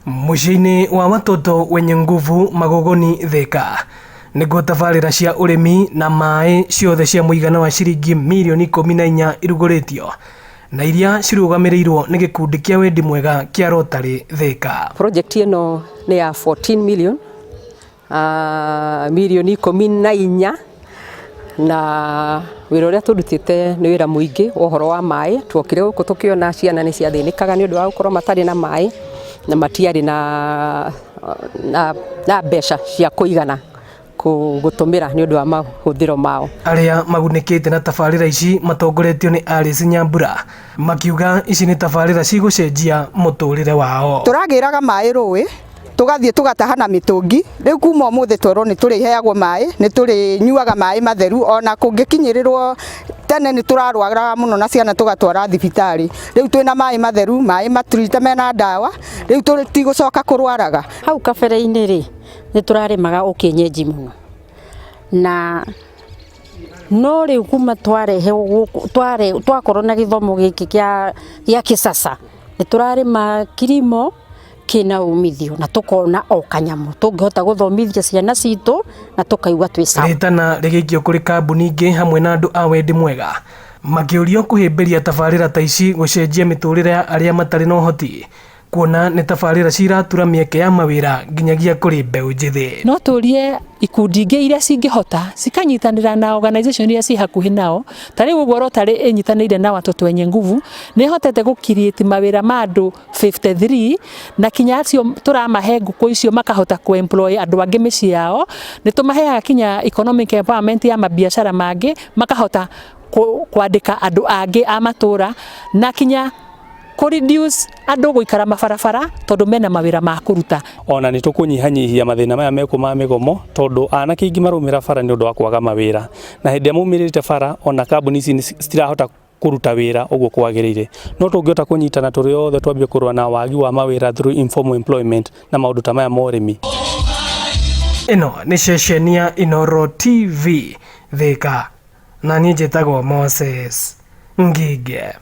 Muciĩ-inĩ wa watoto wenye nguvu Magogoni Thika nĩguo tabarĩra cia ũrĩmi na maĩ ciothe cia mũigana wa ciringi mirioni 14 irugũrĩtio na iria cirũgamĩrĩirwo nĩ gĩkundi kĩa wendi mwega kĩa Rotary Thika. Project ĩno nĩ ya 14 million mirioni 14 na wĩra ũrĩa tũrutĩte nĩ wĩra mũingĩ ũhoro wa maĩ. Tuokire gũkũ tũkĩona ciana nĩ ciathĩnĩkaga nĩ ũndũ wa gũkorwo matarĩ na maĩ na matiarĩ na mbeca cia kũigana gũtũmĩra nĩ ũndũ wa mahũthĩro mao. Arĩa magunĩkĩte na tabarĩra ici matongoretio nĩ Alice Nyambura makiuga ici nĩ tabarĩra cigũcenjia mũtũrĩre wao. Tũragĩraga maĩ rũĩ tugathiĩ tugataha na mĩtũngi, rĩu kuma ũmũthĩ twerwo nĩ tũrĩheagwo maĩ, nĩ tũrĩnyuaga maĩ matheru, ona kũngĩkinyĩrĩrwo tene nĩ tũrarwaraga mũno na ciana tũgatwara thibitarĩ. Rĩu twĩna maĩ matheru, maĩ maturĩte mena ndawa, rĩu tũtigũcoka kũrwaraga. Hau kabere-inĩ rĩ nĩ tũrarĩmaga ũkĩenyenji mũno, na no rĩu kuma twakorwo na gĩthomo gĩkĩ gĩa kĩsasa nĩ tũrarĩma kilimo kina umithio na tukona o kanyamũ tũngĩhota gũthomithia ciana citũ na tũkaigua twĩ sawa. Rĩtana rĩgĩikio kũrĩ kambuni ingĩ hamwe na andũ a wendi mwega makĩũrio kũhĩmbĩria tabarĩra ta ici gũcenjia mĩtũrĩre ya arĩa matarĩ na ũhoti, kuona nĩ tabarĩra ciratura mĩeke ya mawĩra nginyagia kũrĩ mbeũ njĩthĩ. No tũrie ikundi ingĩ iria cingĩhota cikanyitanĩra na organization iria ci hakuhĩ nao. Ta rĩu ũguo Rotary ĩnyitanĩire na watoto wenye nguvu nĩ hotete gũcreate mawĩra ma andũ 53 na kinya acio tũramahe ngũkũ icio makahota kũ-employ andũ angĩ mĩciĩ yao. Nĩ tũmaheaga kinya economic empowerment ya mabiacara mangĩ makahota kwandĩka andũ angĩ a matũra na kinya reduce andũ gũikara mabarabara tondũ mena mawĩra ma kũruta. Ona nĩ tũkũnyihanyihia mathĩna maya mekũ ma mĩgomo tondũ anake aingĩ maraumĩra bara nĩ ũndũ wa kwaga mawĩra, na hĩndĩ ĩrĩa maumĩrĩte bara ona kambuni ici citirahota kũruta wĩra ũguo kwagĩrĩire. No tũngĩhota kũnyitana tũrĩ othe twambie kũrũa na wagi wa mawĩra through informal employment na maũndũ ta maya ma ũrĩmi. Ĩno nĩ ceceni ya Inooro TV Thika na niĩ njĩtagwo Moses Ngige.